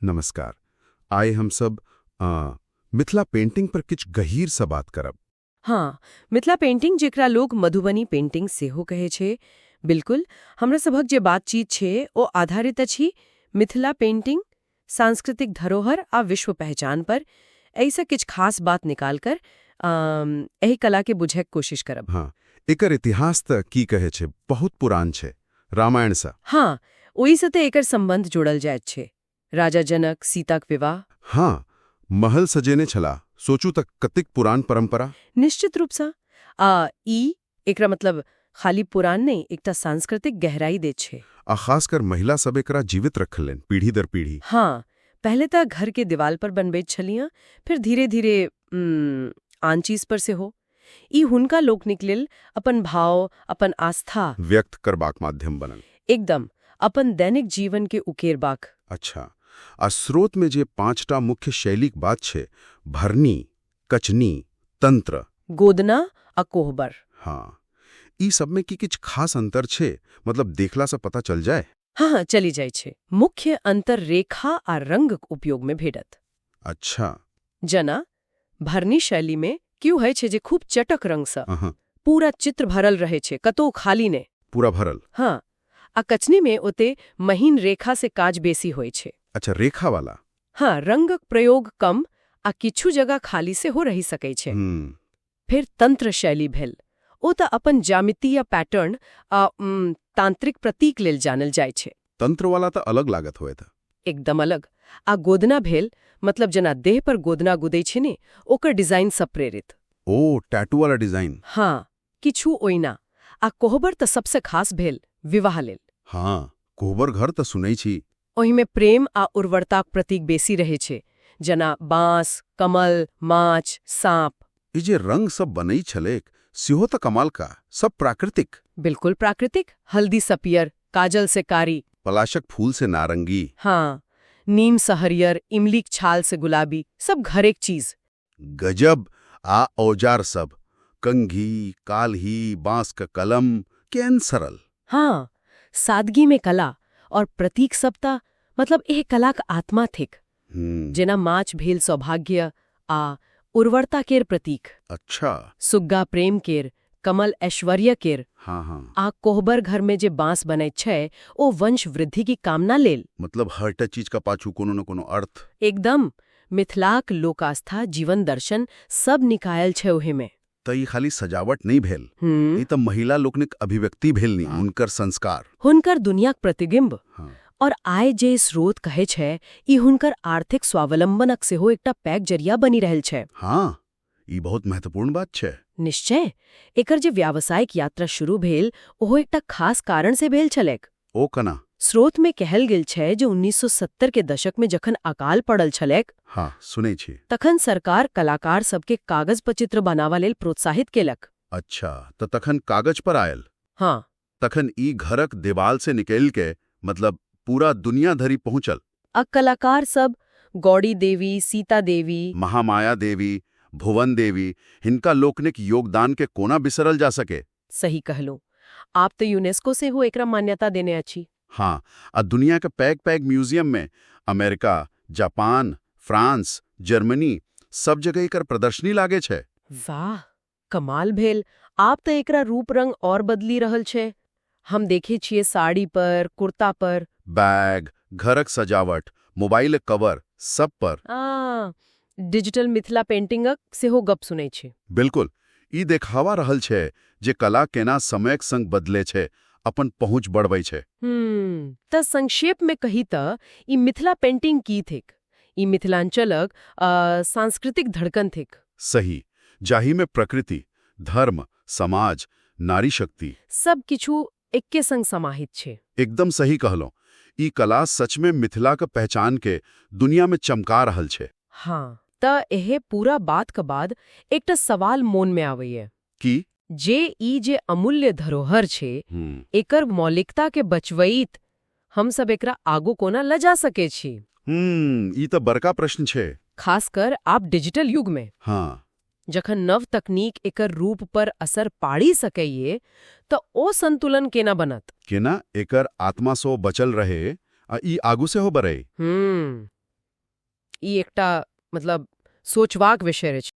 नमस्कार। आए हम सब मिथिला पेंटिंग पर किछ गहीर सा बात करब। हाँ, मिथिला पेंटिंग जेकरा लोग मधुबनी पेंटिंग सेहो कहै छै, बिल्कुल हमरा सभक जे बातचीत छै ओ आधारित अछि मिथिला पेंटिंग, सांस्कृतिक धरोहर आ विश्व पहचान पर। एहिसँ किछु खास बात निकाल कर एहि कला के बुझैक कोशिश करब। हाँ, एकर इतिहास त की कहे छै, बहुत पुरान छै, रामायण सा। हाँ, ओहिसँ तऽ एकर संबंध जोड़ल जाइत छै। राजा जनक सीताक विवाह। हाँ, महल सजेने छला, सोचू तक कतिक पुरान परंपरा। निश्चित रूपसँ ई एकरा मतलब खाली पुरान नहीं, एकटा सांस्कृतिक गहराई दैत छै। आ खासकर महिला सब एकरा जीवित रखलेन पीढ़ी दर पीढ़ी। हाँ, पहले तऽ घर के दीवाल पर बनबैत छलियां, फिर धीरे धीरे आन चीज पर से हो। ई हुनका लोकनिक लेल अपन भाव, अपन आस्था व्यक्त करबाक माध्यम बनल। एकदम अपन दैनिक जीवन के उकेरबाक। अच्छा, आ स्रोत में जे 5टा मुख्य शैलीक बात छै, भरनी, कचनी, तंत्र, गोदना आ कोहबर। हाँ, ई सब में की किछ खास अंतर छै, मतलब देखला से पता चल जाए। हाँ, चली जाइ छै। मुख्य अंतर रेखा आ रंगक उपयोग में भेटत। अच्छा। जेना भरनी शैली में की होइ छै जे खूब चटक रंगसँ अहाँ, पूरा चित्र भरल रहै छै, कतौ खाली ने। पूरा भरल। हाँ, आ कचनी में ओते महीन रेखा से काज बेसी होइ छै। अच्छा, रेखा वाला। हाँ, रंगक प्रयोग कम आ किछु जगह खाली से हो रही सकै छै। फिर तंत्र शैली भेल, ओ तऽ अपन ज्यामिति या पैटर्न आ तांत्रिक प्रतीक लेल जानल जाइ छै। तंत्र वाला तो अलग लागत होए था। एकदम अलग। आ गोदना भेल, मतलब जेना देह पर गोदना गुदै छै ने, ओकर डिजाइन सँ प्रेरित। ओ, टैटू वाला डिजाइन। हाँ, किछु ओहिना। आ कोहबर तऽ सबसे खास भेल, विवाह लेल। हाँ, कोहबर घर तो सुनै छी। ओहिमे प्रेम आ उर्वरताक प्रतीक बेसी रहै छै, जेना बाँस, कमल, माछ, साँप। ई जे रंग सब बनै छलेक, सेहो त कमाल का, सब प्राकृतिक। बिल्कुल प्राकृतिक। हल्दी से पियर, काजल से कारी। पलाशक फूल से नारंगी। हाँ, नीम से हरियर, इमलीक छाल से गुलाबी, सब घरेक चीज। गजब। आ औजार सब, कंघी, काल्ही, बांस का कलम, केन सरल। हाँ, सादगी में कला और प्रतीक सबता मतलब एह कलाक आत्मा थिक। जेना माछ भेल सौभाग्य आ उर्वरता केर प्रतीक। अच्छा। सुग्गा प्रेम केर, कमल ऐश्वर्य केर। हाँ हाँ, आ कोहबर घर में जे बांस बनैत छै, ओ वंश वृद्धि की कामना लेल। मतलब हर टा चीज का पाछू कोनो न कोनो अर्थ। एकदम मिथिलाक लोकास्था, जीवन दर्शन सब निकायल छै ओहे में। त ई खाली सजावट नहीं भेल, ई त महिला लोकनिक अभिव्यक्ति भेल नहीं, उनकर संस्कार। हुनकर दुनियाक प्रतिबिंब। हाँ। और आय जे स्रोत कहे छै, ई हुनकर आर्थिक स्वावलंबनक सेहो एकटा पैघ जरिया बनी रहल छै। हाँ, ई बहुत महत्वपूर्ण बात छै। निश्चय, एकर जे व्यावसायिक यात्रा शुरू भेल, ओहो एकटा खास कारण से भेल छलैक। ओ कना? स्रोत में कहल गेल छै जे 1970 के दशक में जखन अकाल पड़ल छलैक, हाँ, सुनै छी। तखन सरकार कलाकार सबके कागज पर चित्र बनावा लेल प्रोत्साहित केलक। अच्छा, त तखन कागज पर आयल। हाँ, तखन ई घरक देवाल से निकल के, मतलब पूरा दुनिया धरी पहुंचल। आ कलाकार सब गौड़ी देवी, सीता देवी, महामाया देवी, भुवन देवी, हिनका लोकनिक योगदान के कोना बिसरल जा सके। सही कहलो। आप तो यूनेस्को से हो एकरा मान्यता देने अछि। हाँ, आ दुनिया के पैग पैग म्यूजियम में अमेरिका, जापान, फ्रांस, जर्मनी सब जगह एकर प्रदर्शनी लागे छै। वाह, कमाल भेल। आप तो एकरा रूप रंग और बदली रहल छै। हम देखे छिए साड़ी पर, कुर्ता पर। बैग, घरक सजावट, मोबाइल कवर, सब पर। डिजिटल मिथिला पेंटिंगक सेहो गप सुनै छी। बिल्कुल, ई देखावा रहल छै जे कला केना समयक संग बदले छै, अपन पहुंच बढ़बै छै। त संक्षेप में कही त ई मिथिला पेंटिंग की थिक? ई मिथिलांचलक सांस्कृतिक धड़कन थिक। सही, जाहि में प्रकृति, धर्म, समाज, नारी शक्ति सब किछु एक्के संग समाहित छै। एकदम सही कहलो। ई कला सच में मिथिला के पहचान के दुनिया में चमका रहल छै। हाँ, त एहे पूरा बात के बाद एकटा सवाल मोन में आवेये की जे ई जे अमूल्य धरोहर छै, एकर मौलिकता के बचवइत हम सब एकरा आगू कोना ल जा सके छी? ई त बड़का प्रश्न छै। खासकर आप डिजिटल युग में। हाँ, जखन नव तकनीक एकर रूप पर असर पाड़ी सकैये, त ओ संतुलन केना बनत? केना एकर आत्मा सो बचल रहे आ ई आगू से हो बरई। ई एकटा मतलब सोचबाक विषय अछि।